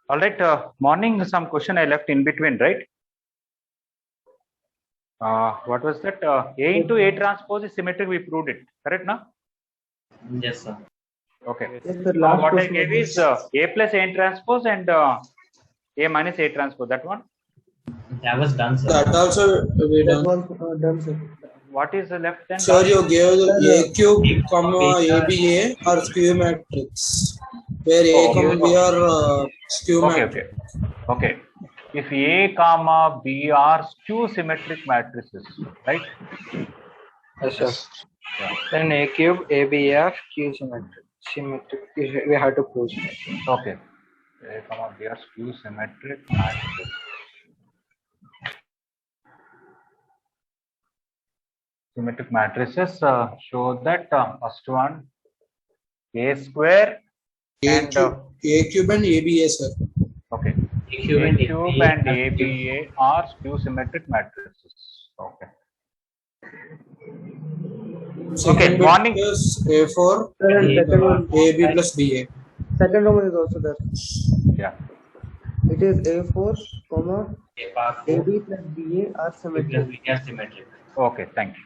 All right. Morning, some question I left in between, right? What was that? A into A transpose is symmetric. We proved it. Correct, now? Yes, sir. Okay. Yes, sir. Last What I question gave was is A plus A transpose and A minus A transpose. That one. That was done, sir. That also we that done. was done, sir. What is the left then? Sir, you gave A cube, comma A ABA are skew matrix, where A, Oh, comma okay. B are skew Okay, matrix. okay. If A comma B are skew symmetric matrices, right? Yes, sir. Yeah. Then A cube, ABF, Q symmetric. Symmetric. We have to prove. Okay. A comma B are skew symmetric matrices. Symmetric matrices show that first one A square and A cube and ABA, sir. okay. A cube and A cube and ABA ABA are skew symmetric matrices. Okay. Second bit morning. is A4, Sir, and second one, AB plus BA. second one is also there. Yeah. It is A4, comma A power 4, AB plus BA are plus symmetric. B are symmetric. Okay. Thank you.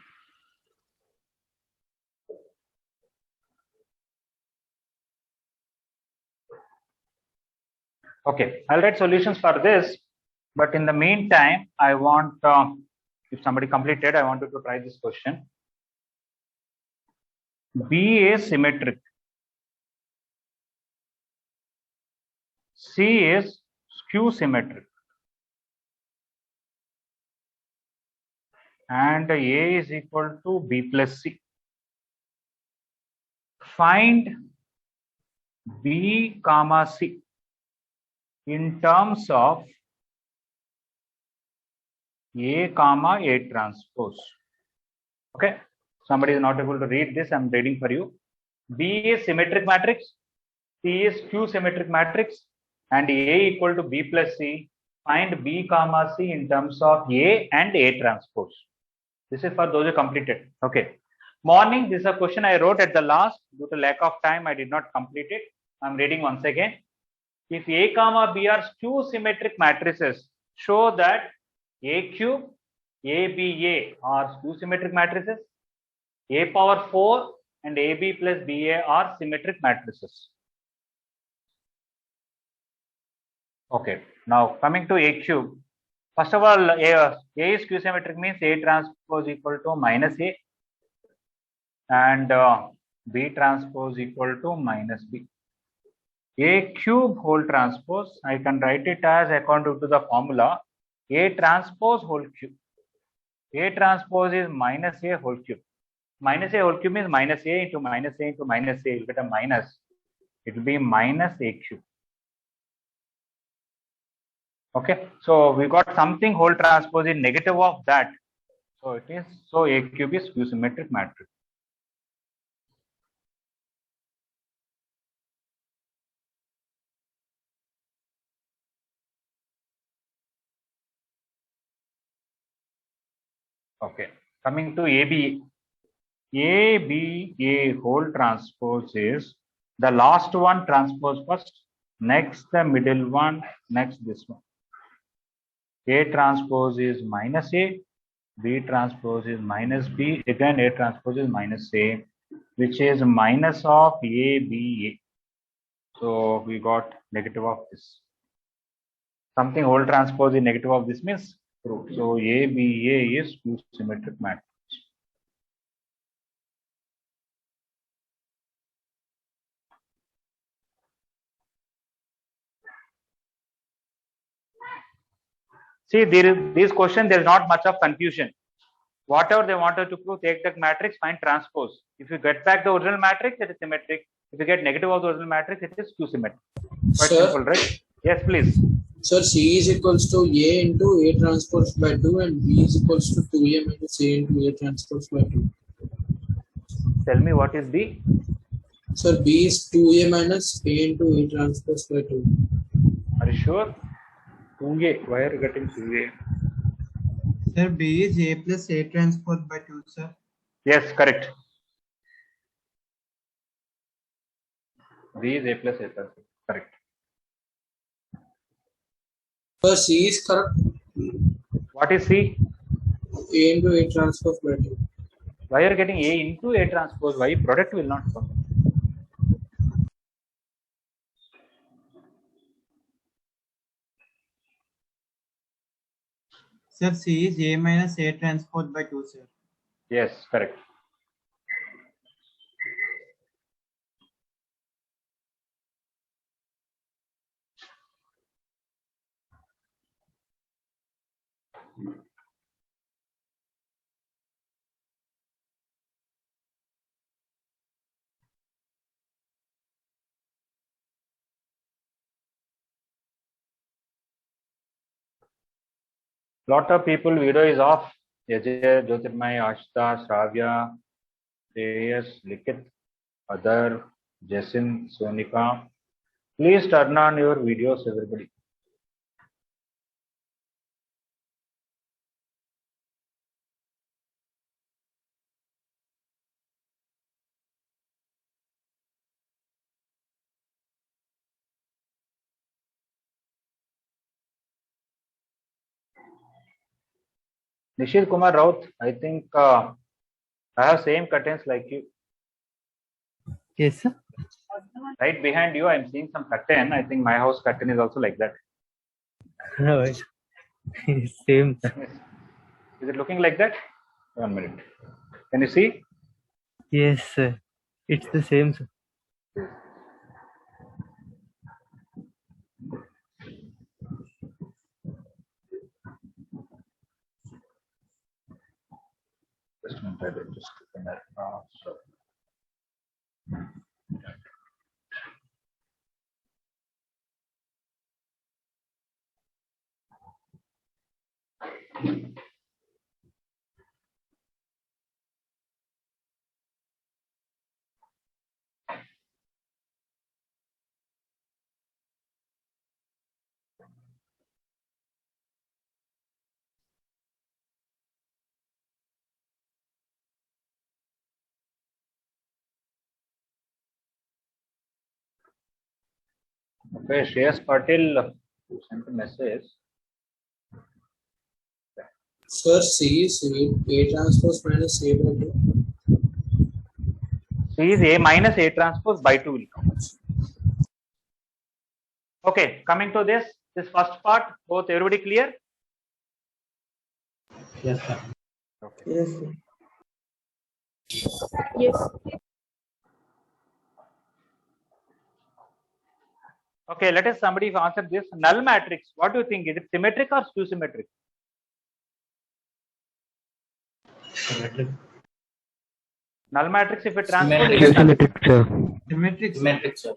Okay, I'll write solutions for this, but in the meantime, I want, if somebody completed, I wanted to try this question. B is symmetric. C is skew symmetric. And A is equal to B plus C. Find B comma C in terms of A comma A transpose. Okay, somebody is not able to read this. I'm reading for you. B is symmetric matrix, C is skew symmetric matrix, and A equal to B plus C. Find B comma C in terms of A and A transpose. This is for those who completed. Okay. Morning, this is a question I wrote at the last. Due to lack of time, I did not complete it. I'm reading once again. If A comma B are skew symmetric matrices, show that A cube, ABA are skew symmetric matrices, A power 4 and AB plus BA are symmetric matrices. Okay, now coming to A cube. First of all, A is skew symmetric means A transpose equal to minus A and B transpose equal to minus B. A cube whole transpose, I can write it as according to the formula A transpose whole cube. A transpose is minus A whole cube. Minus A whole cube means minus A into minus A into minus A. You'll get a minus. It will be minus A cube. Okay, so we got something whole transpose is negative of that. So it is, so A cube is skew symmetric matrix. Okay, coming to AB. ABA whole transpose is the last one transpose first, next the middle one, next this one. A transpose is minus A, B transpose is minus B, again A transpose is minus A, which is minus of ABA. So we got negative of this. Something whole transpose is negative of this means true. So ABA is skew symmetric matrix. See, this question, there is not much of confusion. Whatever they wanted to prove, take that matrix, find transpose. If you get back the original matrix, it is symmetric. If you get negative of the original matrix, it is skew symmetric. Quite simple, right? Yes, please. Sir, C is equals to A into A transpose by 2 and B is equals to 2A minus A into A transpose by 2. Tell me what is B? Sir, B is 2A minus A into A transpose by 2. Are you sure? 2A. Why are you getting 2A? Sir, B is A plus A transpose by 2, sir. Yes, correct. B is A plus A transpose. Correct. So C is correct. What is C? A into A transpose by 2. Why you are getting A into A transpose? Why product will not come? Sir, C is A minus A transpose by 2, sir. Yes, correct. Lot of people video is off. Ajay, Jyotirmay, Ashita, Shravya, Shreyas, Likit, Adar, Jason, Sonika. Please turn on your videos, everybody. Nishil Kumar Raut, I think I have same curtains like you. Yes, sir. Right behind you, I am seeing some curtain. I think my house curtain is also like that. Right. Same. Yes. Is it looking like that? 1 minute. Can you see? Yes, sir. It's the same, sir. Just a minute, I will just open that. So. Okay, Shreyas Patil sent a message. Sir, C is A transpose minus A by 2. C is A minus A transpose by 2 will come. Okay, coming to this first part, both everybody clear? Yes, sir. Okay. Yes, sir. Yes. Okay, let us somebody answer this. Null matrix, what do you think? Is it symmetric or skew symmetric? Symmetric. Null matrix, if it transposes, Symmetric. it is null. Symmetric, sir. Symmetric, sir. Symmetric, sir.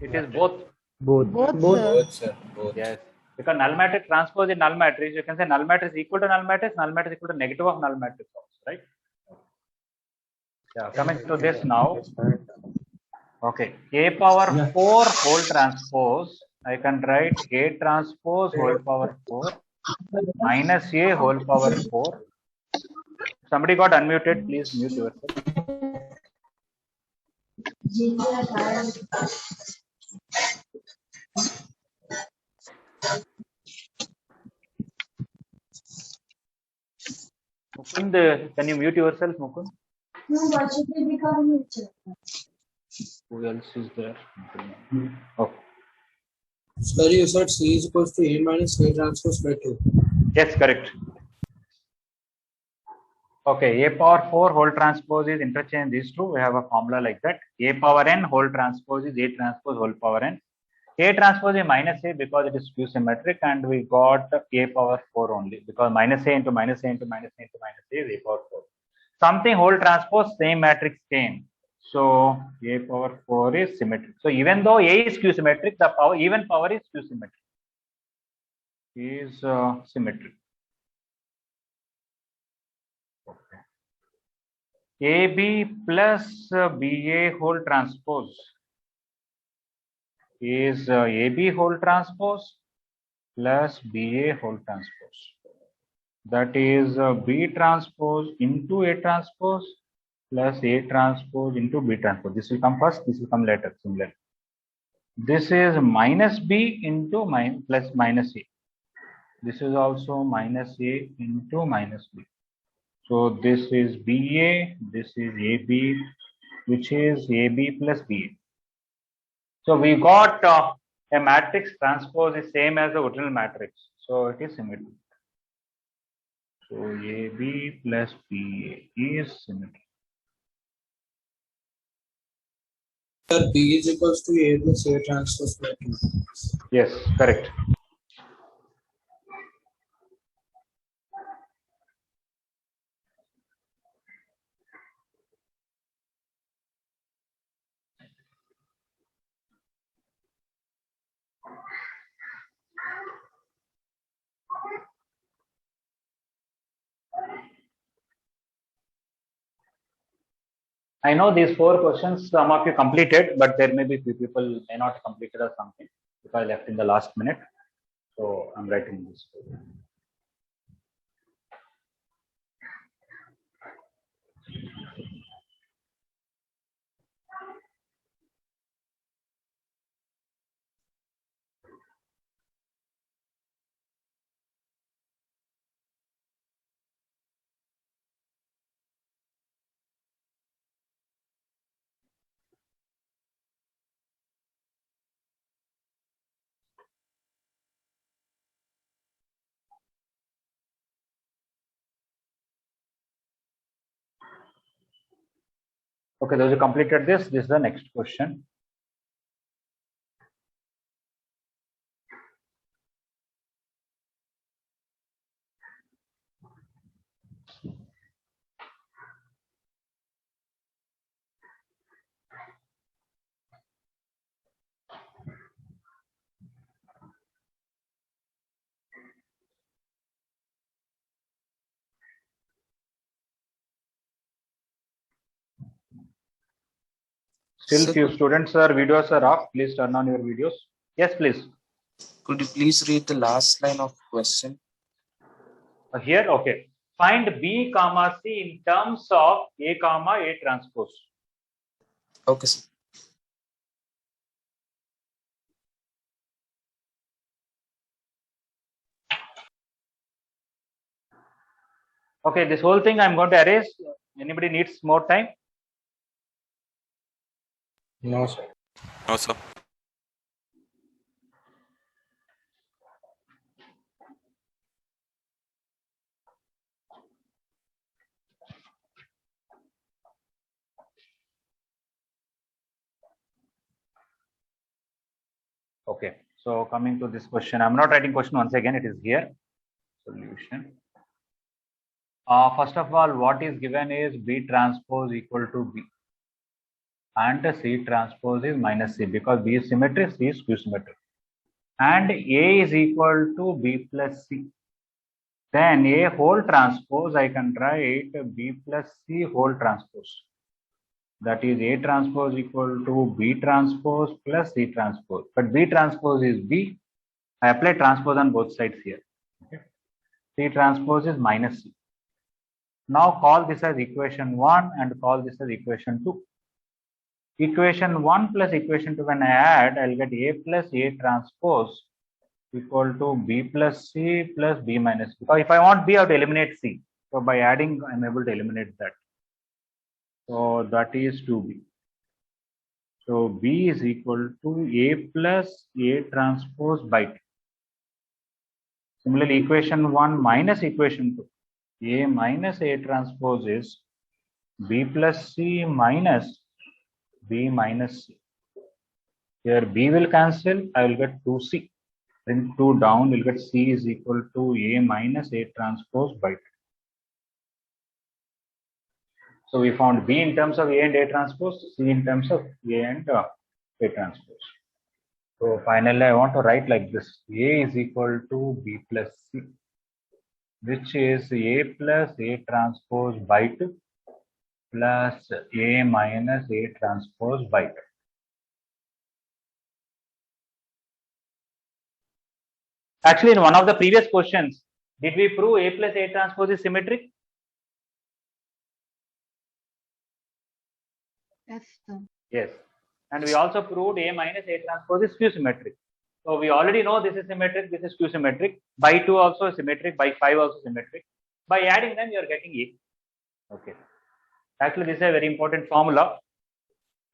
It is both. Both. Both. Both, sir. Both. Yes. Because null matrix transpose is null matrix. You can say null matrix equal to null matrix equal to negative of null matrix also, right? Yeah, coming to this now. Okay, A power 4 whole transpose. I can write A transpose whole power 4 minus A whole power 4. Somebody got unmuted. Please mute yourself. Mukund, can you mute yourself, Mukund? Who else is there? Oh, Sir, you said C is equals to A minus A transpose by 2. yes, correct. Okay, A power 4 whole transpose is interchange these two. We have a formula like that. A power n whole transpose is A transpose whole power n. A transpose is minus A because it is skew symmetric, and we got A power 4 only because minus A into minus A into minus A into minus A is A power 4. Something whole transpose, same matrix came. So A power 4 is symmetric. So even though A is skew symmetric, the power even power is skew symmetric. Is symmetric. Okay. AB plus BA whole transpose is AB whole transpose plus BA whole transpose. That is B transpose into A transpose plus A transpose into B transpose. This will come first, this will come later, similar. This is minus B into plus minus A. This is also minus A into minus B. So this is BA, this is AB, which is AB plus BA. So we got a matrix transpose is same as the original matrix. So it is symmetric. So AB plus BA is symmetric. Sir, B is equals to A plus A transpose by 2. Yes, correct. I know these 4 questions, some of you completed, but there may be few people may not completed or something if I left in the last minute. So I'm writing this. Okay, those who completed this is the next question. Still Sir, few students are videos are off. Please turn on your videos. Yes, please. could you please read the last line of question? Here, okay. Find B comma C in terms of A comma A transpose. Okay, sir. Okay, this whole thing I'm going to erase. Anybody needs more time? No, sir. No, sir. Okay, so coming to this question, I'm not writing question once again, it is here. Solution. First of all, what is given is B transpose equal to B. And C transpose is minus C because B is symmetric, C is skew symmetric. And A is equal to B plus C. Then A whole transpose, I can write B plus C whole transpose. That is A transpose equal to B transpose plus C transpose. But B transpose is B. I apply transpose on both sides here. Okay. C transpose is minus C. Now call this as equation 1 and call this as equation 2. Equation 1 plus equation 2, when I add, I'll get A plus A transpose equal to B plus C plus B minus C. Because if I want B, I have to eliminate C. So by adding, I'm able to eliminate that. So that is 2B. So B is equal to A plus A transpose by 2. Similarly, equation 1 minus equation 2. A minus A transpose is B plus C minus B minus C. Here B will cancel, I will get 2C. Bring 2 down, we'll get C is equal to A minus A transpose by 2. So we found B in terms of A and A transpose, C in terms of A and A transpose. So finally, I want to write like this: A is equal to B plus C, which is A plus A transpose by 2 plus A minus A transpose by 2. Actually, in one of the previous questions, did we prove A plus A transpose is symmetric? Yes, sir. Yes. And we also proved A minus A transpose is skew symmetric. So we already know this is symmetric, this is skew symmetric. By 2 also symmetric, by 5 also symmetric. By adding them, you are getting A. Okay. Actually, this is a very important formula.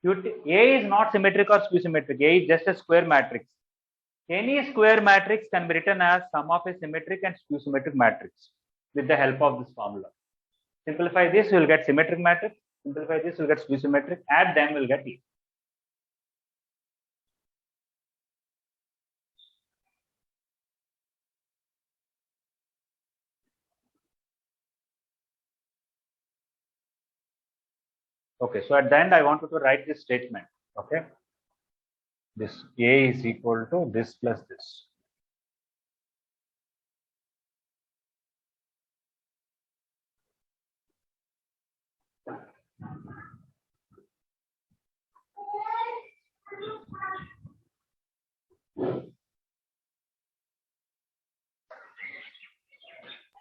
A is not symmetric or skew symmetric. A is just a square matrix. Any square matrix can be written as sum of a symmetric and skew symmetric matrix with the help of this formula. Simplify this, you will get symmetric matrix. Simplify this, you will get skew symmetric. Add them, you will get A. Okay, so at the end, I want you to write this statement. Okay, this A is equal to this plus this.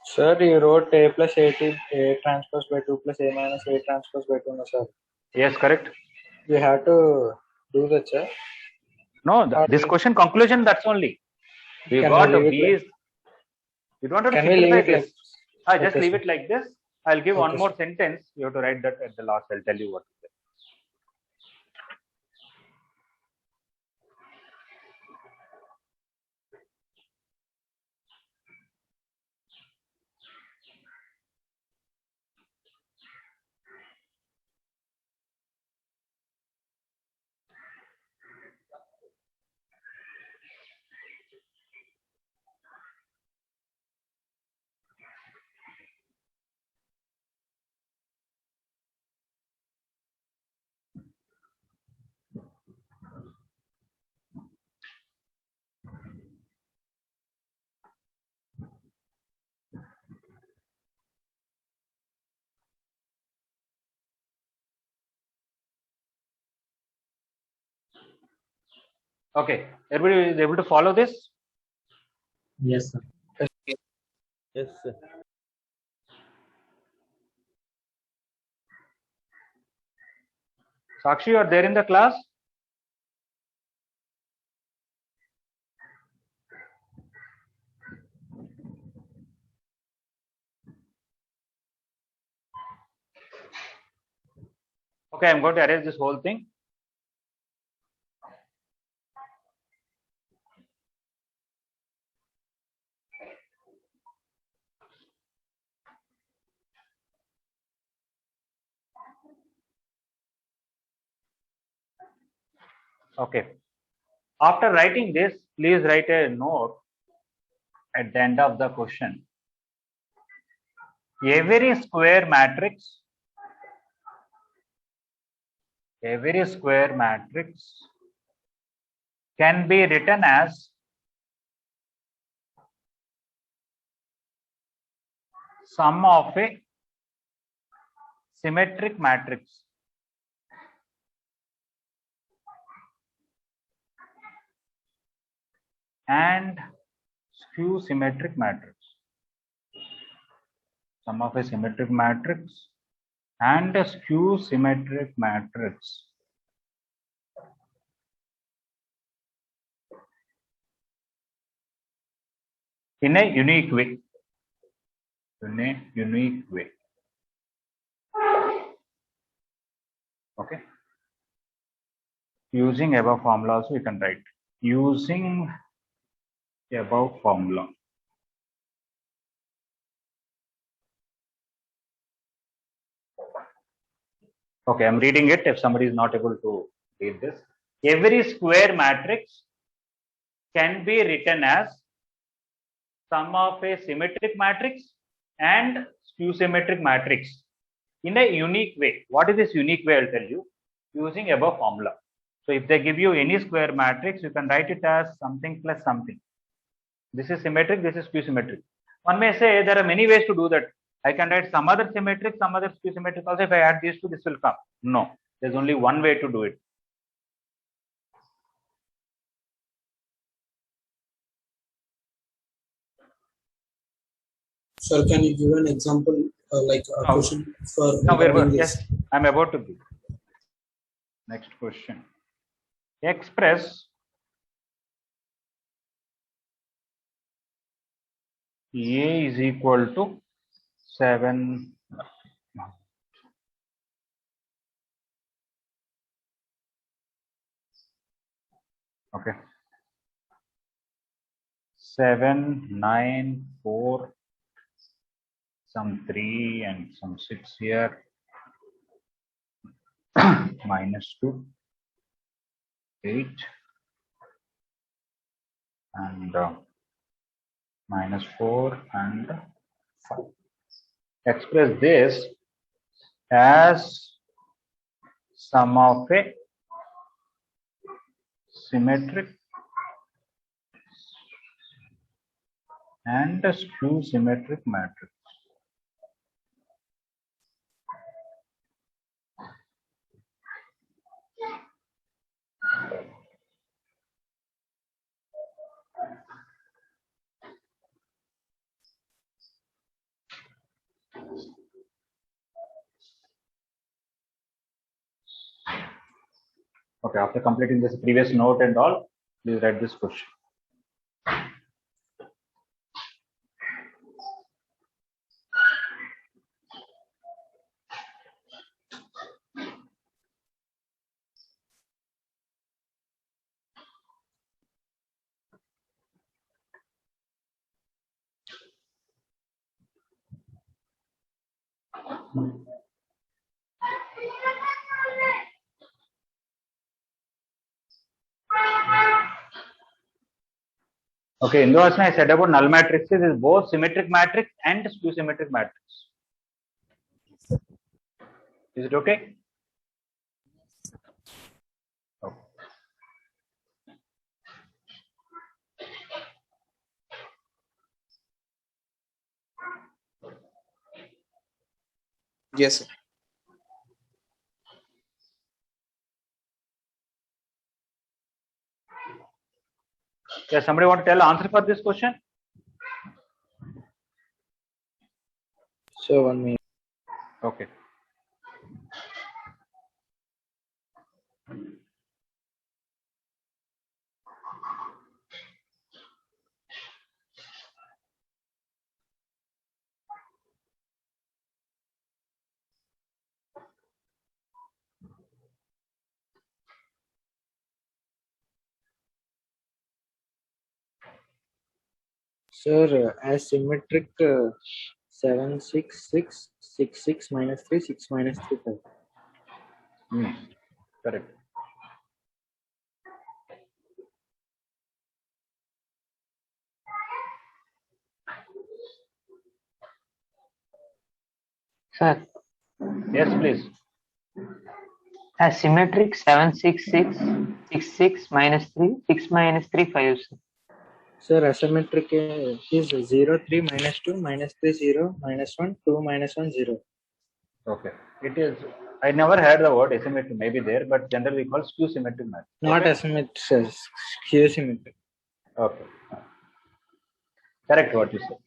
Sir, you wrote A plus A transpose by 2 plus A minus A transpose by 2, no, sir. Yes, correct. We have to do that, sir. No, this question conclusion, that's only. We Can got we leave B it is. You don't have to Can we leave simplify it this. like? Just Okay, leave sir. it like this. I'll give one Okay, more sentence. You have to write that at the last. I'll tell you what. Okay, everybody is able to follow this? Yes, sir. Yes, sir. Sakshi, you are there in the class? Okay, I'm going to erase this whole thing. Okay. After writing this, please write a note at the end of the question. Every square matrix can be written as sum of a symmetric matrix and skew symmetric matrix. Sum of a symmetric matrix and a skew symmetric matrix. In a unique way. Okay. Using above formula also you can write. Using above formula. Okay, I'm reading it if somebody is not able to read this. Every square matrix can be written as sum of a symmetric matrix and skew symmetric matrix in a unique way. What is this unique way? I'll tell you. Using above formula. So if they give you any square matrix, you can write it as something plus something. This is symmetric, this is skew symmetric. One may say there are many ways to do that. I can write some other symmetric, some other skew symmetric. Also, if I add these two, this will come. No, there's only one way to do it. Sir, can you give an example, like a question for? No, regarding this? yes, I'm about to give. Next question. Express A is equal to 7. Okay. 7, 9, 4, some 3 and some 6 here. Minus 2, 8 and minus 4 and 5. Express this as sum of a symmetric and a skew symmetric matrix. Okay, after completing this previous note and all, please write this question. Okay, in those I said about null matrices is both symmetric matrix and skew symmetric matrix. Is it okay? Okay. Yes, sir. Yeah, somebody want to tell answer for this question? So 1 minute. Okay. Sir, as symmetric 7, 6, 6, 6, 6 minus 3, 6 minus 3, 5. Correct. Sir, Yes, please. as symmetric 7, 6, 6, 6, 6 minus 3, 6 minus 3, 5. Sir. Sir, asymmetric is 0, 3, minus 2, minus 3, 0, minus 1, 2, minus 1, 0. Okay. It is. I never heard the word asymmetric. Maybe there, but generally we call skew symmetric matrix. Not Okay? asymmetric, sir. Skew symmetric. Okay. Correct what you said.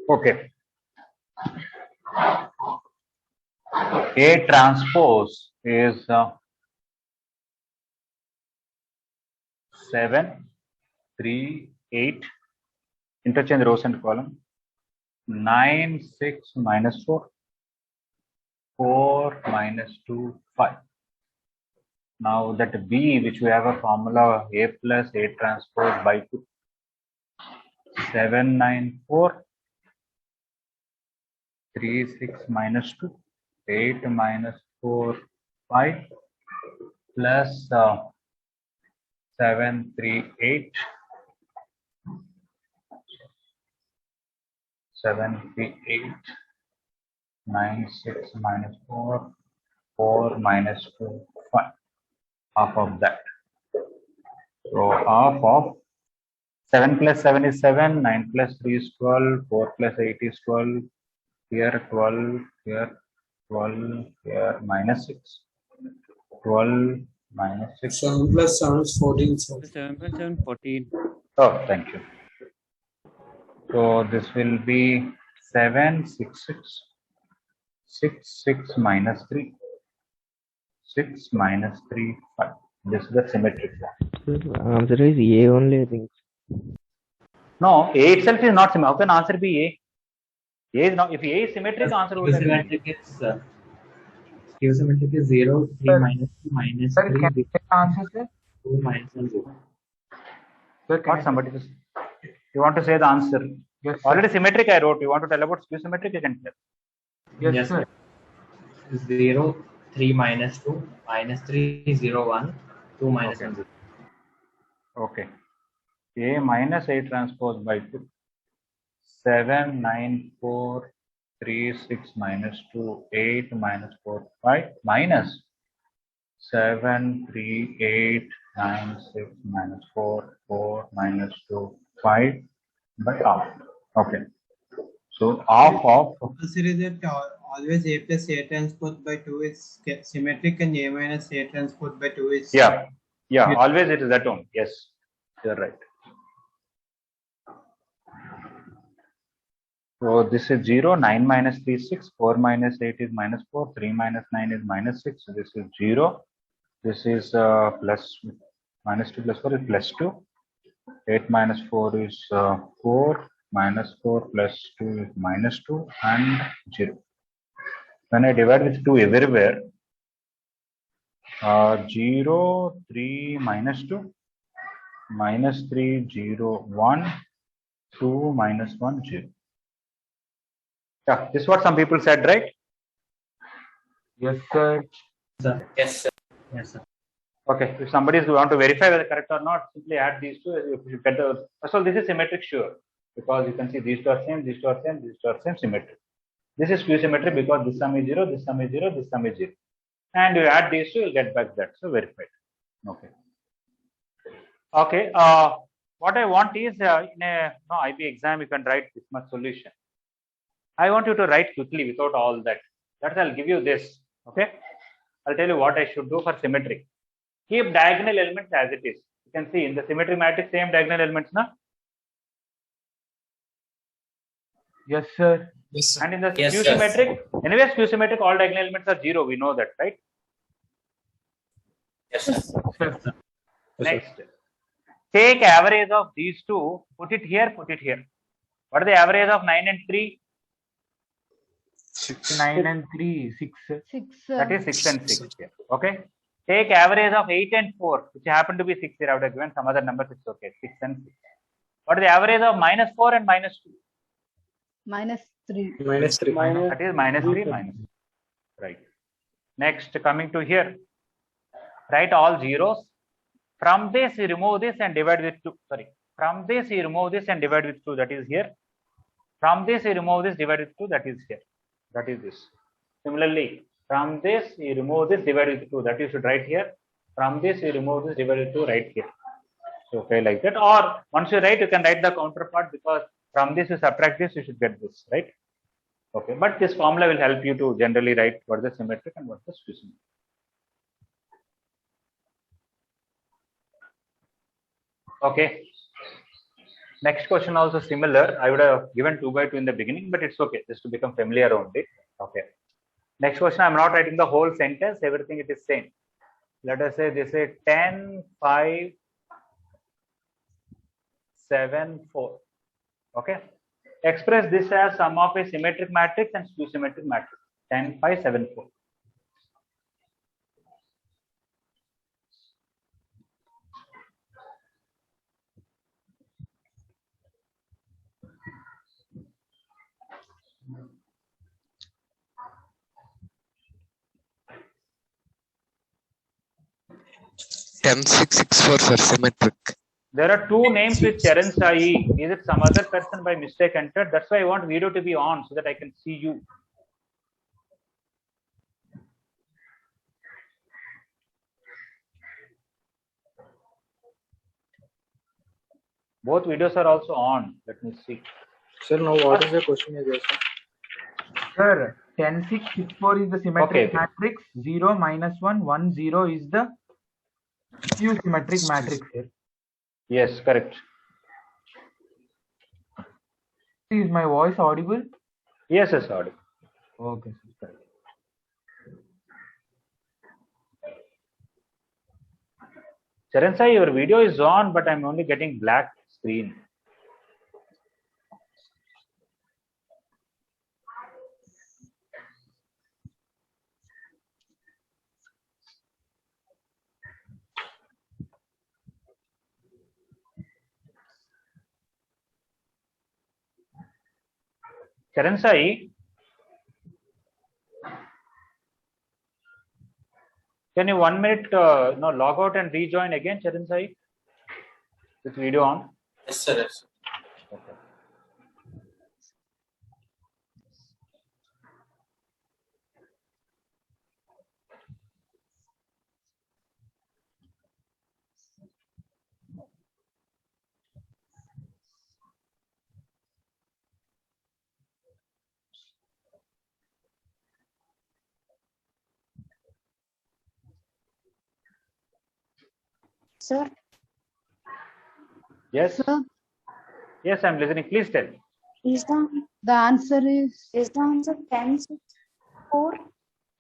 Okay. A transpose is 7, 3, 8. Interchange rows and column. 9, 6, minus 4. 4, minus 2, 5. Now that B, which we have a formula A plus A transpose by 2. 7, 9, 4. 3, 6, minus 2. 8, minus 4, 5. Plus 7, 3, 8. 7, 3, 8. 9, 6, minus 4. 4, minus 2, 5. Half of that. So half of 7 plus 7 is 7, 9 plus 3 is 12, 4 plus 8 is 12, here 12, here 12, here minus 6, 12 minus 6. 7 plus 7 is 14. So 7 plus 7, 14. Oh, thank you. So this will be 7, 6, 6, 6, 6 minus 3, 6 minus 3, 5. This is the symmetric one. Answer is A only, I think. No, A itself is not symmetric. How can answer be A? A is not. If A is symmetric, answer would have been. Symmetric is symmetric is 0, 3 Sir. minus 2 minus Sir, 3, can you answer, sir? 2 minus 1 0. Sir, can What somebody just. You want to say the answer? Yes, sir. Already symmetric I wrote. You want to tell about skew symmetric? You can tell. Yes, sir. 0, 3 minus 2, minus 3, 0, 1, 2 minus Okay. 1 0. Okay. A minus A transpose by 2. 7, 9, 4, 3, 6 minus 2, 8 minus 4, 5 minus 7, 3, 8, 9, 6 minus 4, 4 minus 2, 5 by half. Okay. So half of Consider that always A plus A transpose by 2 is symmetric and A minus A transpose by 2 is yeah. Always it is that one. Yes, you're right. So this is 0, 9 minus 3 is 6, 4 minus 8 is minus 4, 3 minus 9 is minus 6. So this is 0. This is plus minus 2 plus 4 is plus 2. 8 minus 4 is 4. Minus 4 plus 2 is minus 2 and 0. When I divide with 2 everywhere, 0, 3, minus 2, minus 3, 0, 1, 2, minus 1, 0. Yeah, this is what some people said, right? Yes, sir. Yes, sir. Yes, sir. Okay, if somebody is want to verify whether correct or not, simply add these two. You should get the. First of all, this is symmetric, sure, because you can see these two are same, these two are same, these two are same, symmetric. This is skew symmetric because this sum is 0, this sum is 0, this sum is 0. And you add these two, you'll get back that. So verified. Okay. Okay. What I want is in a IB exam, you can write this much solution. I want you to write quickly without all that. That's I'll give you this. Okay. I'll tell you what I should do for symmetric. Keep diagonal elements as it is. You can see in the symmetric matrix, same diagonal elements, na? Yes, sir. yes, sir. And in the Yes, skew sir. symmetric, anyway, skew symmetric, all diagonal elements are 0. We know that, right? Yes, sir. Sir. Next, take average of these two, put it here, put it here. What is the average of 9 and 3? 9 and 3, 6. 6. That is 6 and 6 here. Okay. Take average of 8 and 4, which happen to be 6 here. I would have given some other numbers, it's okay. 6 and 6. What is the average of minus 4 and minus 2? Minus 3. Minus 3. That is minus 3 minus. Right. Next, coming to here, write all zeros. From this, you remove this and divide with 2. Sorry. From this, you remove this and divide with 2. That is here. From this, you remove this, divide with 2. That is here. That is this. Similarly, from this, you remove this, divide with 2. That you should write here. From this, you remove this, divide with 2, right here. So, okay, like that. Or once you write, you can write the counterpart because from this, you subtract this, you should get this, right? Okay, but this formula will help you to generally write what is the symmetric and what is the skew symmetric. Okay. Next question also similar. I would have given 2 by 2 in the beginning, but it's okay, just to become familiar only. Okay. Next question, I'm not writing the whole sentence, everything it is same. Let us say this is 10, 5, 7, 4. Okay. Express this as sum of a symmetric matrix and skew symmetric matrix. 10, 5, 7, 4. Ten six six four for symmetric. There are two names with Charan Sai. Is it some other person by mistake entered? That's why I want video to be on so that I can see you. Both videos are also on. Let me see. Sir, now what is the question is there, sir? Sir, 10, 6, 6, 4 is the symmetric Okay. matrix. 0, minus 1, 1, 0 is the skew symmetric matrix here. Yes, correct. Is my voice audible? Yes, yes, audible. Okay, sir. Charan Sai, your video is on, but I'm only getting black screen. Charan Sai, can you 1 minute log out and rejoin again, Charan Sai? With video on. Yes, sir. Yes, sir. Okay. Sir, Yes. sir, Yes, I'm listening. Please tell. is the answer is the answer 10, 6, 4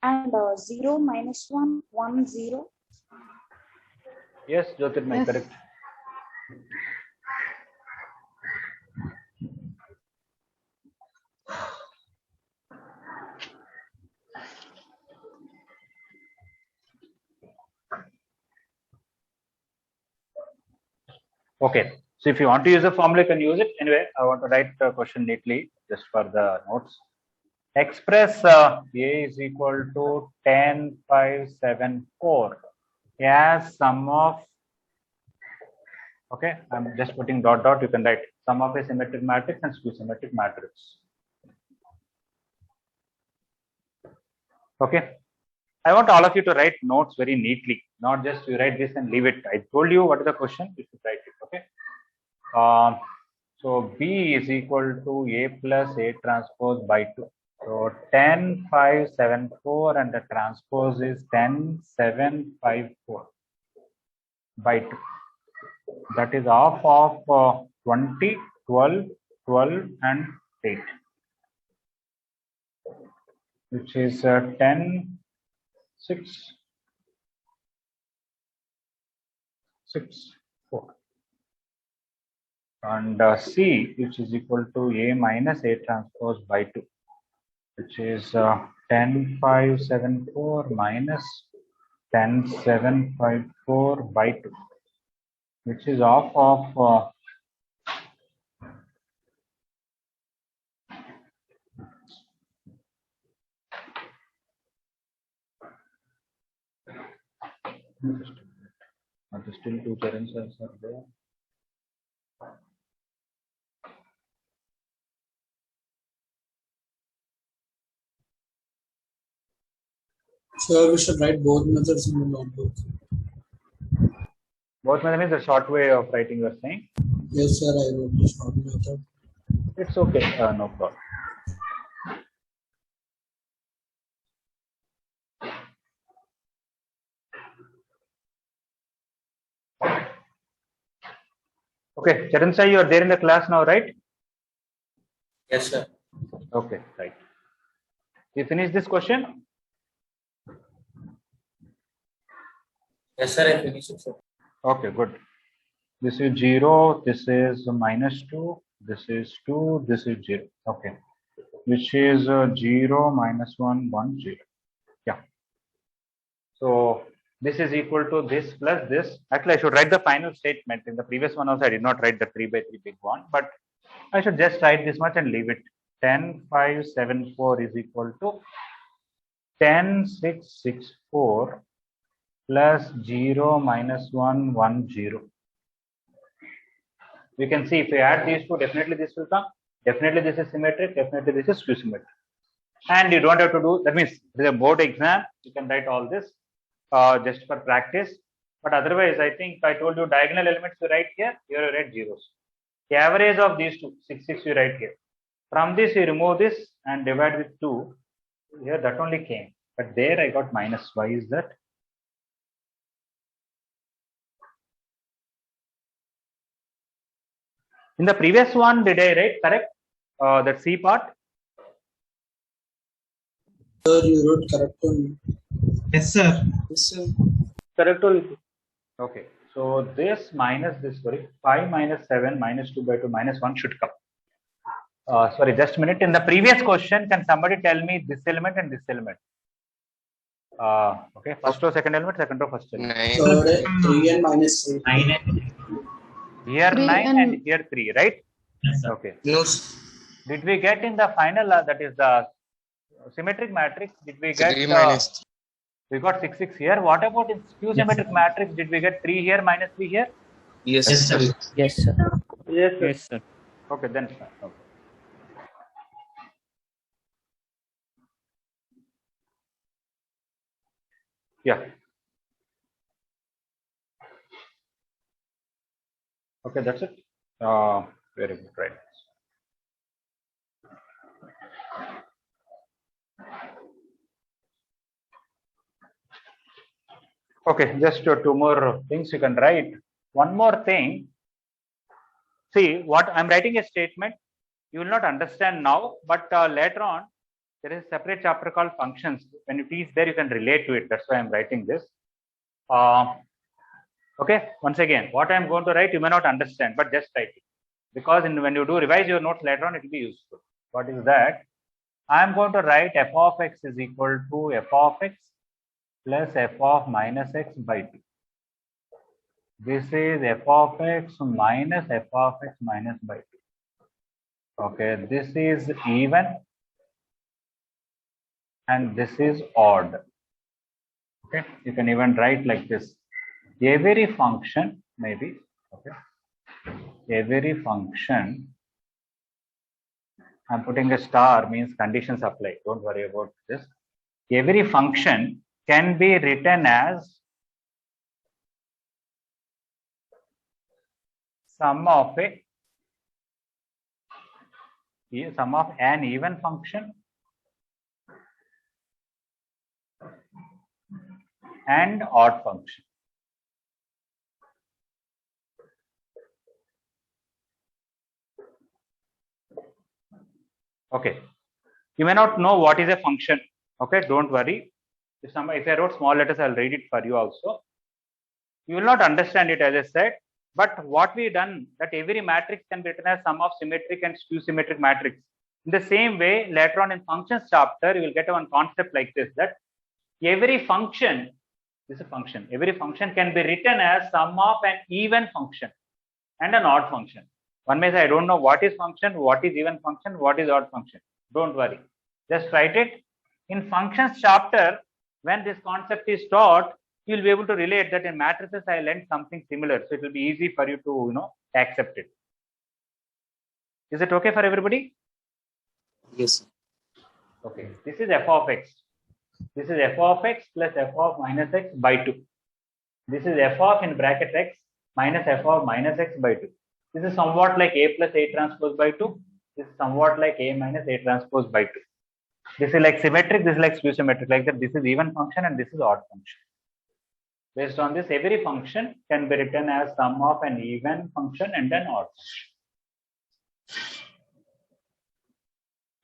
and 0 minus 1, 1, 0. Yes, Jyotirmay, Yes. correct. Okay. So if you want to use a formula, you can use it. Anyway, I want to write the question neatly just for the notes. Express A is equal to 10, 5, 7, 4 as sum of, okay, I'm just putting dot dot, you can write sum of a symmetric matrix and skew symmetric matrix. Okay. I want all of you to write notes very neatly, not just you write this and leave it. I told you what is the question, you should write it. Okay. So B is equal to A plus A transpose by 2. So 10, 5, 7, 4 and the transpose is 10, 7, 5, 4 by 2. That is half of 20, 12, 12 and 8, which is 10, 6, 6, 4. And C, which is equal to A minus A transpose by 2, which is 10, 5, 7, 4 minus 10, 7, 5, 4 by 2, which is half of still two parents are there. Sir, we should write both methods in the notebook. Both method means a short way of writing, you are saying? Yes, sir, I wrote the short method. It's okay, no problem. Okay, Charan Sai, you are there in the class now, right? Yes, sir. Okay, right. You finish this question? Yes, sir, I finished it, sir. Okay, good. This is 0, this is minus 2, this is 2, this is 0. Okay, which is 0, minus 1, 1, 0. Yeah. So this is equal to this plus this. Actually, I should write the final statement. In the previous one also, I did not write the 3 by 3 big one, but I should just write this much and leave it. 10, 5, 7, 4 is equal to 10, 6, 6, 4 plus 0, minus 1, 1, 0. We can see if we add these two, definitely this will come. Definitely this is symmetric, definitely this is skew symmetric. And you don't have to do, that means with a board exam, you can write all this just for practice. But otherwise, I think I told you diagonal elements you write here, you write zeros. The average of these two, 6, 6 you write here. From this, you remove this and divide with 2. Here, that only came. But there, I got minus. Why is that? In the previous one, did I write correct? That C part? Sir, you wrote correct only. Yes, sir. Yes, sir. Correct only. Okay. So this minus this, sorry, 5 minus 7 minus 2 by 2 minus 1 should come. Sorry, just a minute. In the previous question, can somebody tell me this element and this element? Okay, first row, second element, second row, first element. 9. Third, 3 and minus 3. 9 and Here 3 9 and- and here 3, right? yes, sir. Okay. No, sir. Did we get in the final, that is the symmetric matrix, did we get, 3 minus we got 6, 6 here. What about in skew symmetric matrix? Did we get 3 here, minus 3 here? Yes, Yes, sir. sir. Yes, sir. Yes, sir. Yes, sir. Okay, then fine. Okay. Yeah. Okay, that's it. Very good, right. Okay, just two more things you can write. One more thing. See, what I'm writing a statement, you will not understand now, but later on, there is a separate chapter called functions. When you teach there, you can relate to it. That's why I'm writing this. Okay, once again, what I'm going to write, you may not understand, but just write it. Because when you do revise your notes later on, it will be useful. What is that? I'm going to write f of x is equal to f of x plus f of minus x by 2. This is f of x minus f of x minus by 2. Okay, this is even and this is odd. Okay, you can even write like this. Every function, maybe, okay, every function, I'm putting a star means conditions apply. Don't worry about this. Every function can be written as sum of an even function and odd function. Okay, you may not know what is a function. Okay, don't worry. If I wrote small letters, I'll read it for you also. You will not understand it as I said, but what we done that every matrix can be written as sum of symmetric and skew symmetric matrix. In the same way, later on in functions chapter, you will get one concept like this, that every function, this is a function, every function can be written as sum of an even function and an odd function. One may say, I don't know what is function, what is even function, what is odd function. Don't worry. Just write it. In functions chapter, when this concept is taught, you will be able to relate that in matrices I learned something similar. So it will be easy for you to accept it. Is it okay for everybody? Yes, sir. Okay. This is f of x. This is f of x plus f of minus x by 2. This is f of in bracket x minus f of minus x by 2. This is somewhat like a plus a transpose by 2. This is somewhat like a minus a transpose by 2. This is like symmetric, this is like skew symmetric, like that. This is even function and this is odd function. Based on this, every function can be written as sum of an even function and an odd function.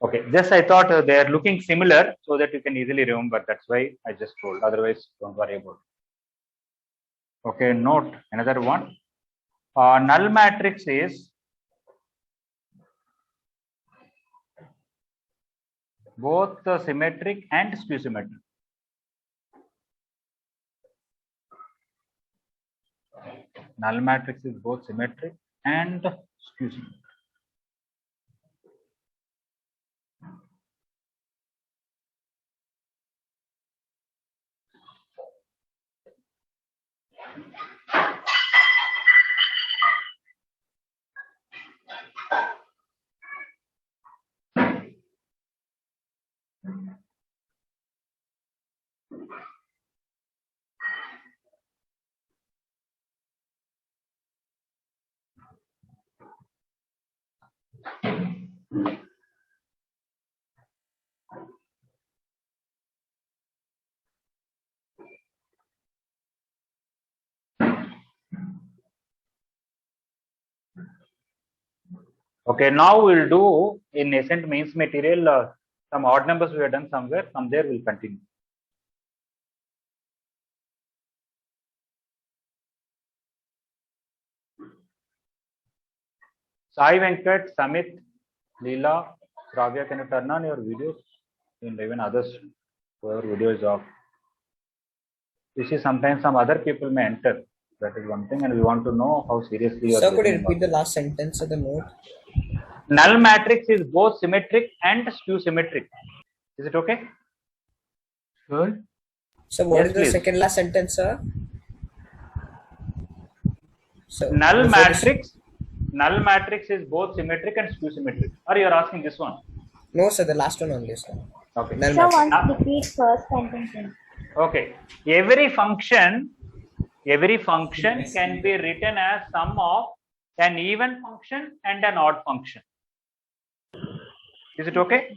Okay, just I thought they are looking similar so that you can easily remember. That's why I just told. Otherwise, don't worry about it. Okay, note another one. Null matrix is both symmetric and skew symmetric. Null matrix is both symmetric and skew symmetric. Okay, now we'll do in nascent mains material some odd numbers we have done somewhere. From there we'll continue. Sai Venkat, Samit, Leela, Shravya, can you turn on your videos? And even others, whoever video is off. You see, sometimes some other people may enter. That is one thing, and we want to know how seriously you are. Sir, could you repeat the last sentence of the note? Null matrix is both symmetric and skew symmetric. Is it okay? Sure. So what Yes, is the please. second last sentence, sir? So Null before this- null matrix is both symmetric and skew symmetric. Or you are asking this one? No, sir, the last one only, sir. Okay. Null Sir, matrix. once repeat first sentence. Okay. Every function can be written as sum of an even function and an odd function. Is it okay?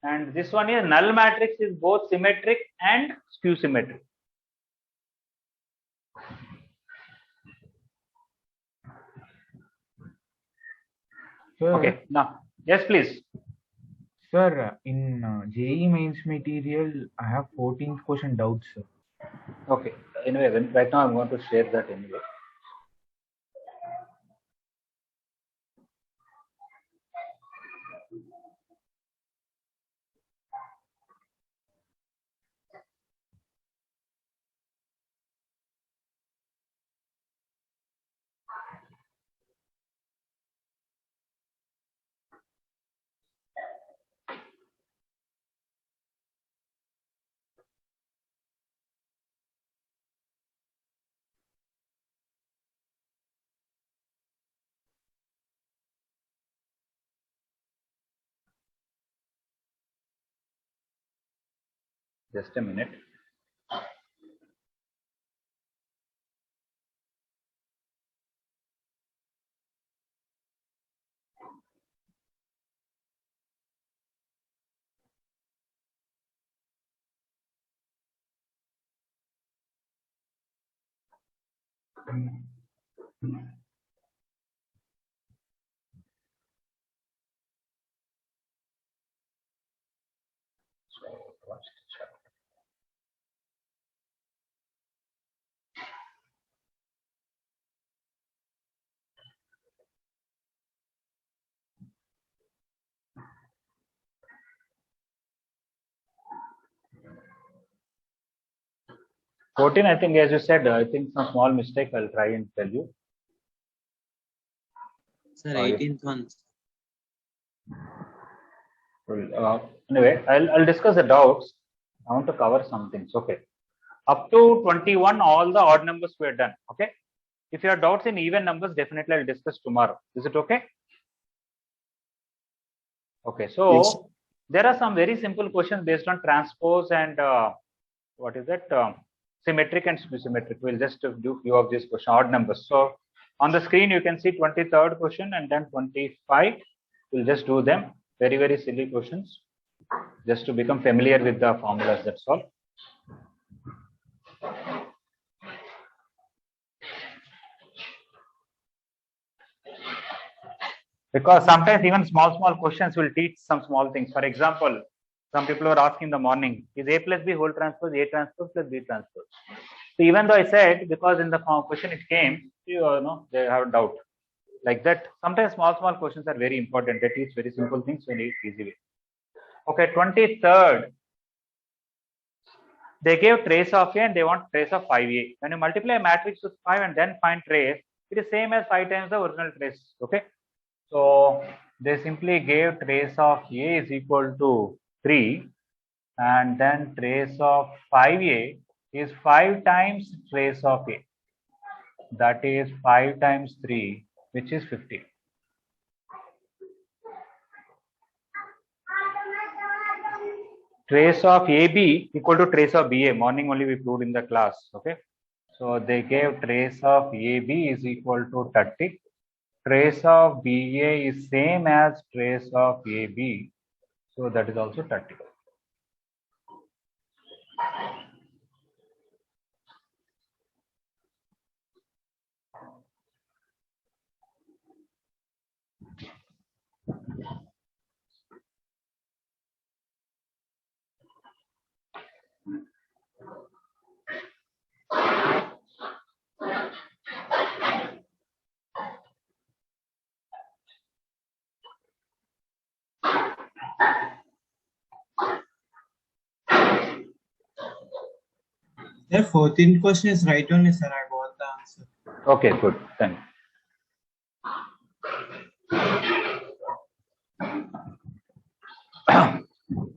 And this one is null matrix is both symmetric and skew symmetric. Sir, Okay. Now, yes, please. sir, in JEE mains material, I have 14th question doubts, sir. Okay. Anyway, right now I'm going to share that anyway. Just a minute. Fourteen, I think, as you said, I think some small mistake. I'll try and tell you. Sir, 18th one. Anyway, I'll discuss the doubts. I want to cover some things. Okay. Up to 21, all the odd numbers were done. Okay. If you have doubts in even numbers, definitely I'll discuss tomorrow. Is it okay? Okay. So Yes. there are some very simple questions based on transpose and what is that? Symmetric and symmetric. We'll just do few of these questions, odd numbers. So on the screen, you can see 23rd question and then 25. We'll just do them. Very, very silly questions. Just to become familiar with the formulas, that's all. Because sometimes even small questions will teach some small things. For example, some people were asking in the morning, is A plus B whole transpose A transpose plus B transpose? So even though I said, because in the question it came, you know, they have a doubt. Like that, sometimes small questions are very important. They teach very simple things in an easy way. Okay, 23rd. They gave trace of A and they want trace of 5A. When you multiply a matrix with 5 and then find trace, it is same as 5 times the original trace. Okay. So they simply gave trace of A is equal to 3 and then trace of 5A is 5 times trace of A. That is 5 times 3, which is 50. Trace of AB equal to trace of BA. Morning only we proved in the class. Okay. So they gave trace of AB is equal to 30. Trace of BA is same as trace of AB. So that is also 30. Sir, 14th question is right only, sir. I got the answer. Okay, good. Thank you.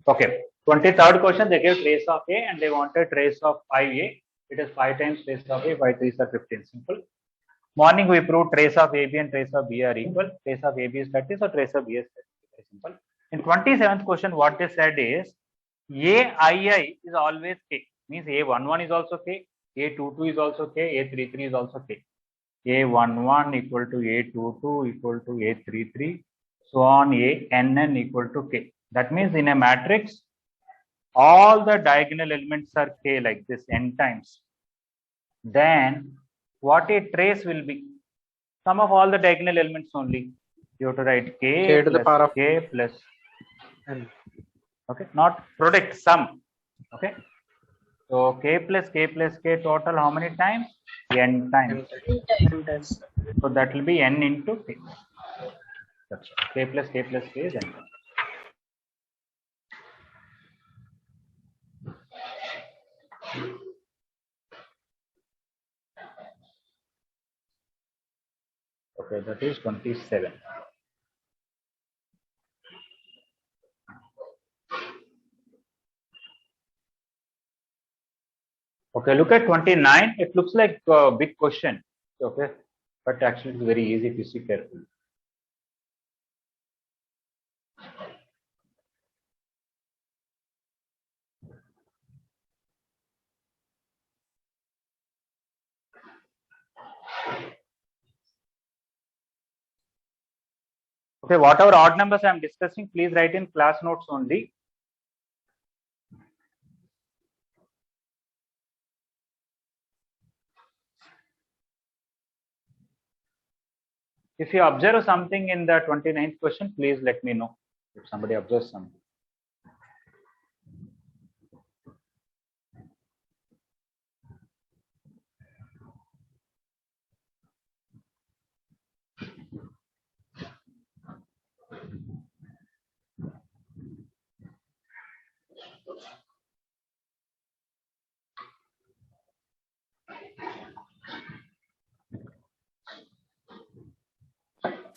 Okay. 23rd question, they gave trace of A and they wanted trace of 5A. It is 5 times trace of A, 5 3s are 15. Simple. Morning we proved trace of AB and trace of B are equal. Trace of AB is 30, so trace of B is 30. Very simple. In 27th question, what they said is AII is always K. Means A11 is also K, A22 is also K, A33 is also K. A11 equal to A22 equal to A33, so on ANN equal to K. That means in a matrix, all the diagonal elements are K like this n times. Then what a trace will be? Sum of all the diagonal elements only. You have to write K to the plus power of K plus n. Okay, not product, sum. Okay. So K plus K plus K total how many times? N times. So that will be N into K. That's right. K plus K plus K is N. Okay, that is 27. Okay, look at 29. It looks like a big question. Okay, but actually it's very easy if you see carefully. Okay, whatever odd numbers I am discussing, please write in class notes only. If you observe something in the 29th question, please let me know if somebody observes something.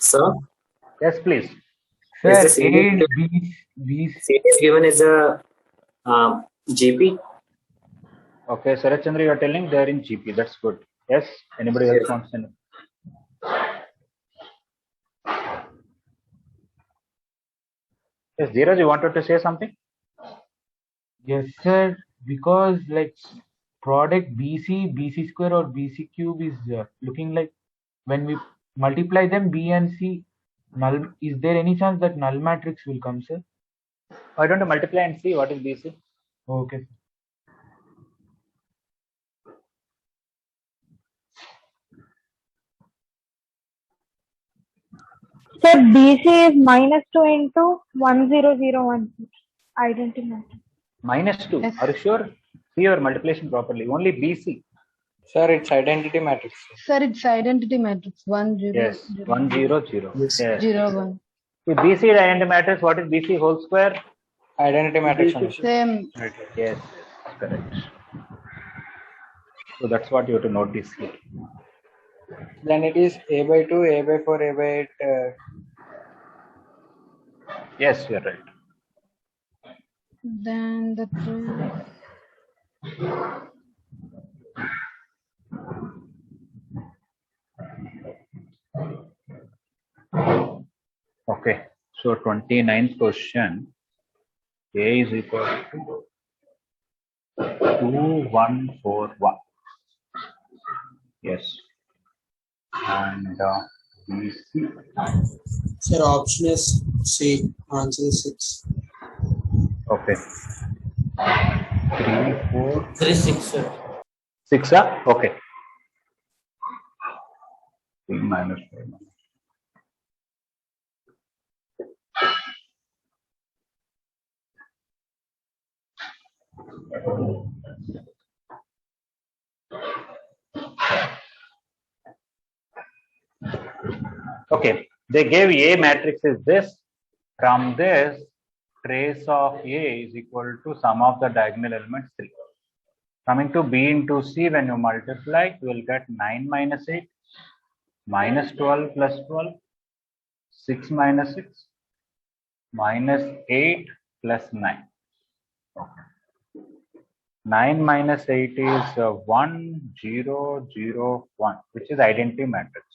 Sir, Yes, please. Sir, is the A series, and B. series given as a GP? Okay, Saraj Chandra, you are telling they are in GP. That's good. Yes. Anybody else Yes. wants to know? Yes, Dheeraj, you wanted to say something? Yes, sir. Because like product BC square or BC cube is looking like when we multiply them B and C null. Is there any chance that null matrix will come, sir? Why don't you multiply and see what is BC? Okay. Sir, BC is -2 into 1001. Identity matrix. -2. Yes. Are you sure? See your multiplication properly. Only BC. Sir, it's identity matrix. Sir, it's identity matrix 1 0 Yes. 0 1 0 0. Yes. 0 1. See, BC is identity matrix. What is BC whole square? Identity matrix only. Same. Right. Yes. Correct. So that's what you have to notice here. Then it is A by 2, A by 4, A by 8. Yes, you're right. Then the trace. Okay. So 29th question. A is equal to 2141. Yes. And BC. Sir, option is C. Answer is 6. Okay. 3 4 3 6, sir. 6. Okay. 3 minus 4. Okay, they gave A matrix is this. From this, trace of A is equal to sum of the diagonal elements 3. Coming to B into C, when you multiply, you will get 9 minus 8, minus 12 plus 12, 6 minus 6, minus 8 plus 9. Okay. 9 minus 8 is 1, 0, 0, 1, which is identity matrix.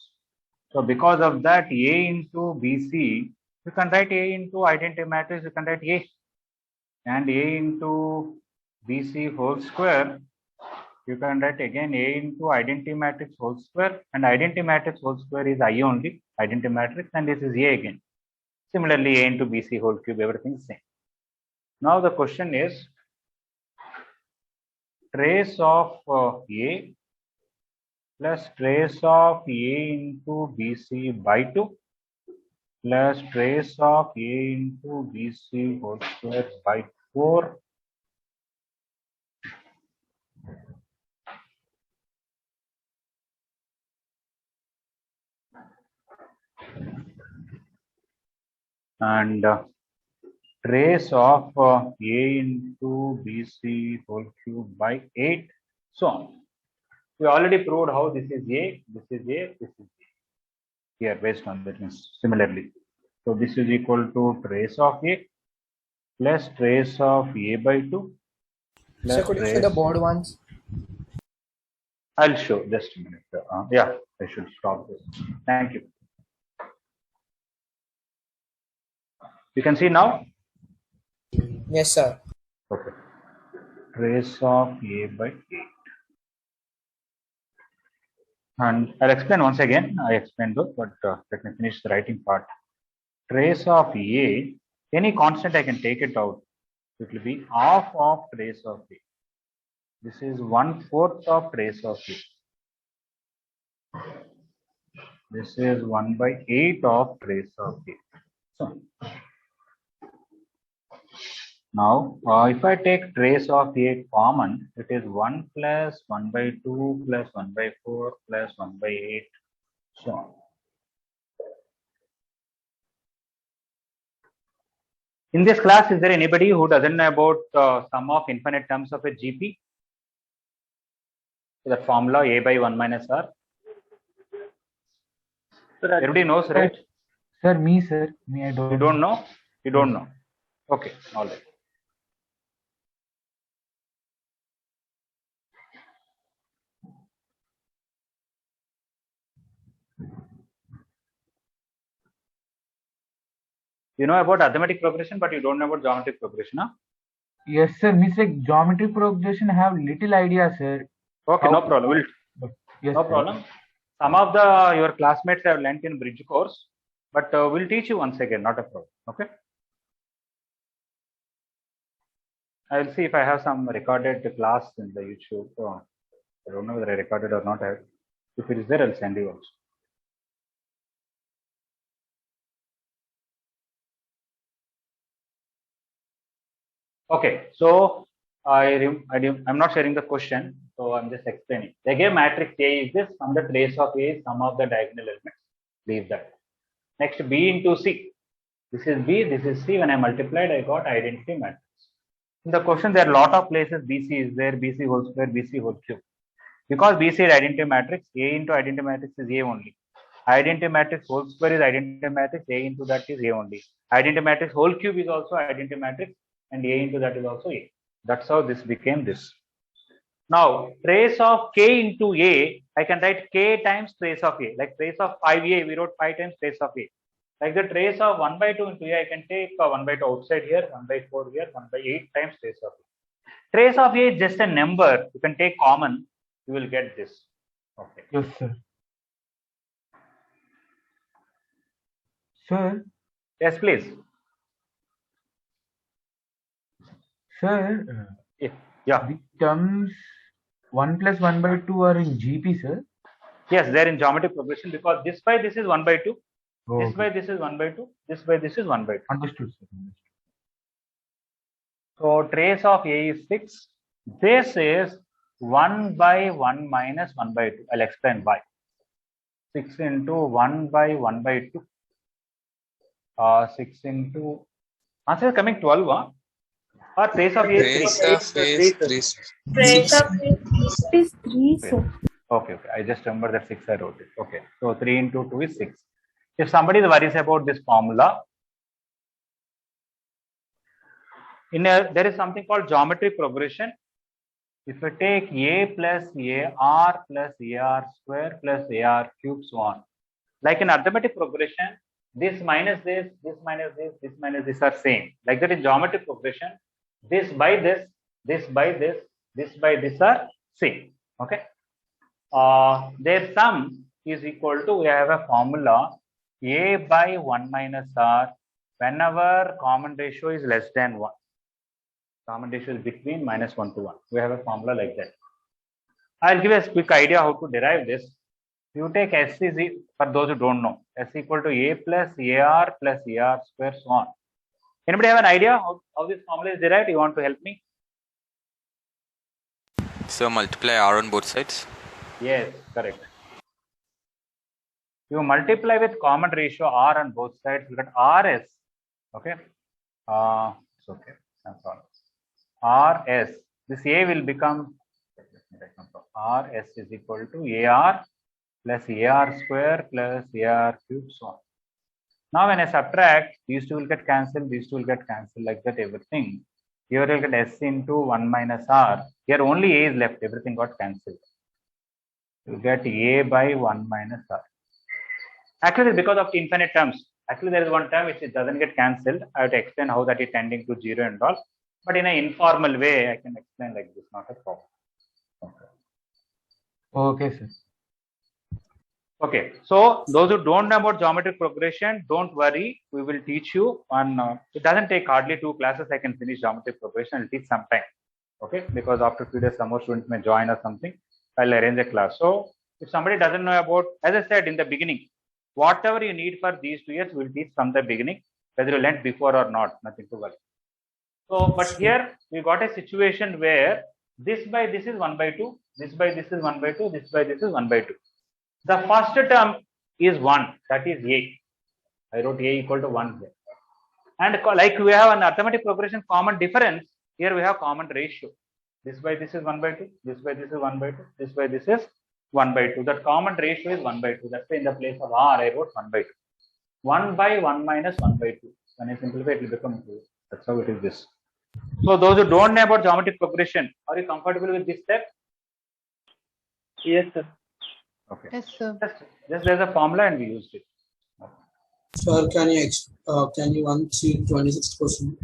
So because of that, A into BC, you can write A into identity matrix, you can write A. And A into BC whole square, you can write again A into identity matrix whole square, and identity matrix whole square is I only, identity matrix, and this is A again. Similarly, A into BC whole cube, everything is same. Now the question is, trace of A plus trace of A into BC by 2 plus trace of A into BC whole square by 4 and trace of A into BC whole cube by 8, so on. We already proved how this is A, this is A, this is A. Here, based on that means similarly. So this is equal to trace of A plus trace of A by 2. So could you show the board once? I'll show just a minute. Yeah, I should stop this. Thank you. You can see now? Yes, sir. Okay. Trace of A by 8. And I'll explain once again. I explained those, but let me finish the writing part. Trace of A, any constant I can take it out. It will be half of trace of A. This is 1/4 of trace of A. This is 1/8 of trace of A. So, now, if I take trace of A common, it is 1 plus 1/2 plus 1/4 plus 1/8, so on. In this class, is there anybody who doesn't know about sum of infinite terms of a GP? So that formula A by 1 minus R. Everybody knows, right? Sir, me, sir. Me, I don't. You don't know? You don't know. Okay, all right. You know about arithmetic progression, but you don't know about geometric progression, huh? Yes, sir. Means like geometry progression have little idea, sir. Okay, no problem. Yes, no sir. problem. Some of your classmates have learnt in bridge course, but we'll teach you once again, not a problem. Okay. I will see if I have some recorded class in the YouTube. I don't know whether I recorded or not. If it is there, I'll send you also. Okay, so I'm not sharing the question, so I'm just explaining. They gave matrix A is this, from the trace of A is sum of the diagonal elements. Leave that. Next, B into C. This is B, this is C. When I multiplied, I got identity matrix. In the question, there are a lot of places BC is there, BC whole square, BC whole cube. Because BC is identity matrix, A into identity matrix is A only. Identity matrix whole square is identity matrix, A into that is A only. Identity matrix whole cube is also identity matrix, and A into that is also A. That's how this became this. Now, trace of K into A, I can write K times trace of A. Like trace of 5A, we wrote 5 times trace of A. Like the trace of 1/2 into A, I can take 1/2 outside here, 1/4 here, 1/8 times trace of A. Trace of A is just a number. You can take common, you will get this. Okay. Yes, sir. Sir. Yes, please. Sir. Yeah. The terms 1 plus 1/2 are in GP, sir. Yes, they're in geometric progression because this by this is 1/2. Oh, this by this is 1/2. This by this is 1/2. Understood, sir. So trace of A is 6. This is 1/1 minus 1/2. I'll explain why. 6 into 1/1/2. 6 into answer is coming 12. Huh? Or trace of A is Trace 3. of A is 3. Trace of A is 3, sir. Okay. I just remember that 6 I wrote it. Okay. So 3 into 2 is 6. If somebody worries about this formula, there is something called geometry progression. If we take A plus AR plus AR square plus AR cube, so on. Like in arithmetic progression, this minus this, this minus this, this minus this are same. Like that in geometry progression, this by this, this by this, this by this are same. Okay. Their sum is equal to, we have a formula A by 1 minus R whenever common ratio is less than 1. Common ratio is between -1 to 1. We have a formula like that. I'll give a quick idea how to derive this. You take S is, for those who don't know, S equal to A plus AR plus AR square, so on. Anybody have an idea how this formula is derived? You want to help me? So multiply R on both sides? Yes, correct. You multiply with common ratio R on both sides, you get RS. Okay. It's okay. That's all. RS. This A will become RS is equal to AR plus AR square plus AR cube, so on. Now when I subtract, these two will get cancelled, these two will get cancelled, like that everything. Here you'll get S into 1 minus R. Here only A is left, everything got cancelled. You get A by 1 minus R. Actually, because of infinite terms. Actually, there is one term which doesn't get cancelled. I have to explain how that is tending to 0 and all. But in an informal way, I can explain like this, not a problem. Okay, sir. Okay, so those who don't know about geometric progression, don't worry. We will teach you on. It doesn't take hardly 2 classes. I can finish geometric progression. I'll teach sometime. Okay, because after 2 days, some more students may join or something. I'll arrange a class. So if somebody doesn't know about, as I said in the beginning, whatever you need for these 2 years, we'll teach from the beginning, whether you learned before or not. Nothing to worry. So, but here we got a situation where this by this is 1 by 2, this by this is 1 by 2, this by this is 1 by 2. The first term is 1, that is A. I wrote A equal to 1 here. And like we have an arithmetic progression common difference, here we have common ratio. This by this is 1 by 2, this by this is 1 by 2, this by this is 1 by 2. That common ratio is 1 by 2. That's why in the place of R, I wrote 1 by 2. 1 by 1 minus 1 by 2. When I simplify, it will become 2. That's how it is this. So those who don't know about geometric progression, are you comfortable with this step? Yes, sir. Okay. Yes, sir. Just there's a formula and we used it. Sir, can you once see 26th question?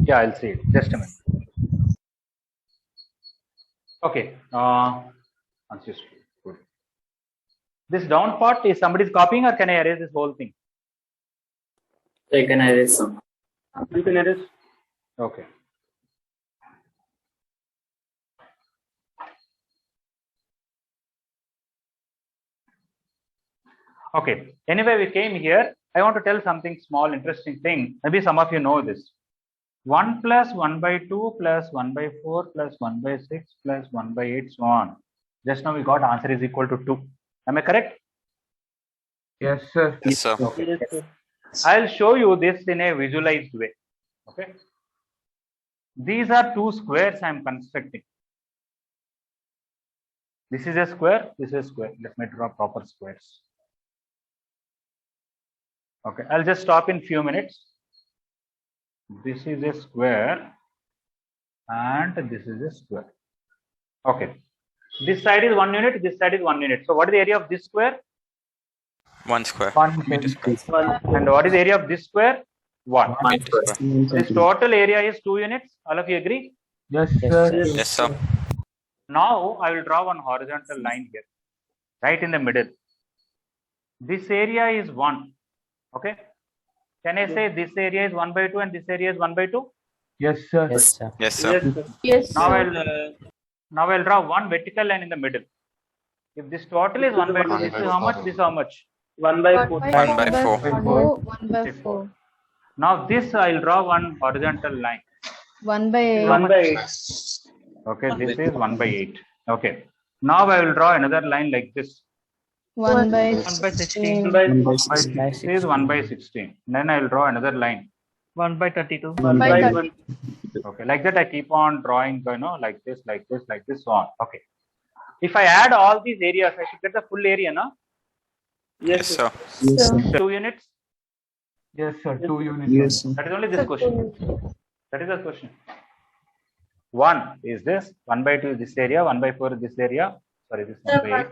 Yeah, I'll see it. Just a minute. Okay. Good. This down part is somebody's copying, or can I erase this whole thing? I can erase some. You can erase. Okay. Okay. Anyway, we came here. I want to tell something small, interesting thing. Maybe some of you know this. 1 plus 1 by 2 plus 1 by 4 plus 1 by 6 plus 1 by 8, so on. Just now we got answer is equal to 2. Am I correct? Yes, sir. Yes, sir. Okay. Yes, sir. I'll show you this in a visualized way. Okay. These are 2 squares I am constructing. This is a square, this is a square. Let me draw proper squares. Okay, I'll just stop in few minutes. This is a square and this is a square. Okay. This side is 1 unit, this side is 1 unit. So what is the area of this square? 1 square. 1 meter square. And what is the area of this square? 1. Meter square. This total area is 2 units. All of you agree? Yes, sir. Yes, sir. Now I will draw one horizontal line here, right in the middle. This area is 1. Okay. Can I say this area is 1 by 2 and this area is 1 by 2? Yes, sir. Yes, sir. Yes, sir. Yes, Now sir. I'll draw one vertical line in the middle. If this total is 1 by 2, this is how much? This is how much? 1 by 4. 1 by 4. 1 by 4. Now this I'll draw one horizontal line. 1 by 8. 1 by 8. Okay, this is 1 by 8. Okay. Now I will draw another line like this. 1 by 1 16. by This is 1 by 16. Then I will draw another line. 1 by 32. 1 by 1. Okay, like that I keep on drawing, like this, so on. Okay. If I add all these areas, I should get the full area, no? Yes, sir. Yes, sir. 2 units? Yes, sir. 2 units. Yes, sir. That is only this question. That is the question. 1 is this, 1 by 2 is this area, 1 by 4 is this area. Sorry, this 1 by 8.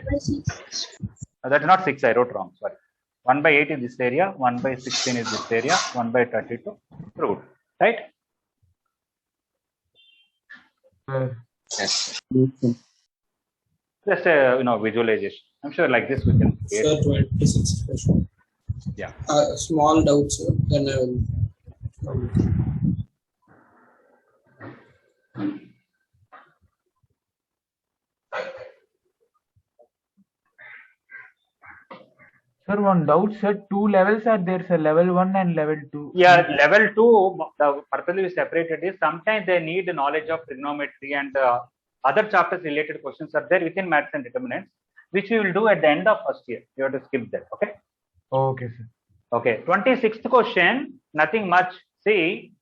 That is not 6, I wrote wrong, sorry. 1 by 8 is this area, 1 by 16 is this area, 1 by 32. Good, right? Yes. Just a visualization. I'm sure like this we can create. Sir, 26 question. Yeah. Small doubt, sir. Then I will. Sir, one doubt, sir. 2 levels are there, sir. Level 1 and level 2. Yeah, level 2, the purpose we separated is sometimes they need knowledge of trigonometry and other chapters related questions are there within maths and determinants, which we will do at the end of first year. You have to skip that, okay? Okay, sir. Okay, 26th question, nothing much. See,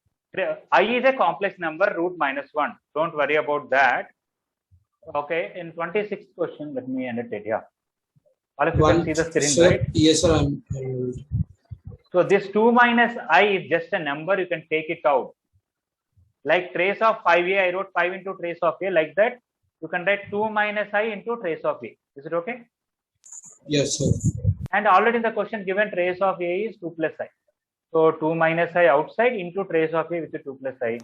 I is a complex number, root -1. Don't worry about that. Okay, in 26th question, let me annotate here. All of you can see the screen, sir, right? Yes, sir. So this 2 minus I is just a number, you can take it out. Like trace of 5a, I wrote 5 into trace of a, like that. You can write 2 minus I into trace of a. Is it okay? Yes, sir. And already in the question given trace of a is 2 plus I. So 2 minus I outside into trace of a with 2 plus I.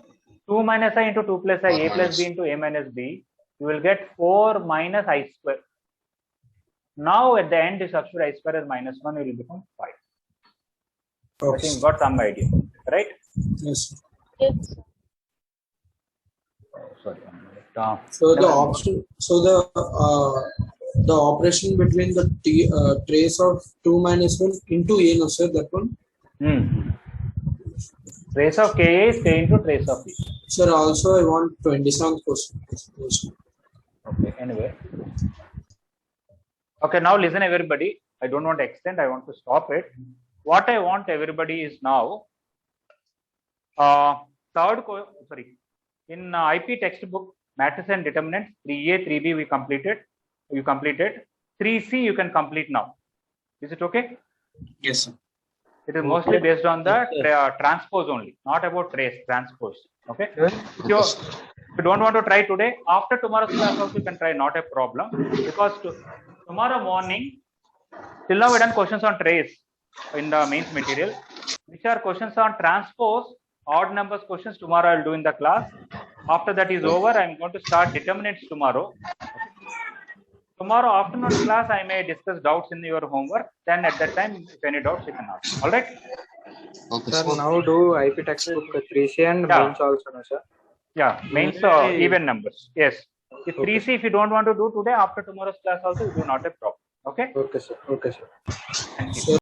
2 minus I into 2 plus I, a plus b into a minus b. You will get 4 minus I square. Now at the end, you substitute I square as -1, it will become 5. Okay. I think you got some idea, right? Yes, sir. Yes. Oh, sorry. So the option, so the operation between the trace of 2 minus 1 into a, no, sir, that one. Trace of k is k into trace of e. Sir, also I want 27th question. Okay, anyway. Okay, now listen everybody. I don't want to extend, I want to stop it. What I want everybody is now, in IP textbook, matrices and determinants, 3A, 3B we completed. You completed. 3C you can complete now. Is it okay? Yes, sir. It is mostly based on the transpose only, not about trace, transpose. Okay. If you don't want to try today, after tomorrow's class also you can try, not a problem. Because tomorrow morning, till now we done questions on trace in the mains material, which are questions on transpose, odd numbers questions tomorrow I will do in the class. After that is over, I am going to start determinants tomorrow. Tomorrow afternoon class, I may discuss doubts in your homework. Then at that time, if any doubts, you can ask. All right? Okay, sir, now do IP textbook 3C and mains also, no, sir? Yeah, mains even numbers. Yes. If 3C, if you don't want to do today, after tomorrow's class also, you do not a problem. Okay? Okay, sir. Okay, sir. Thank you.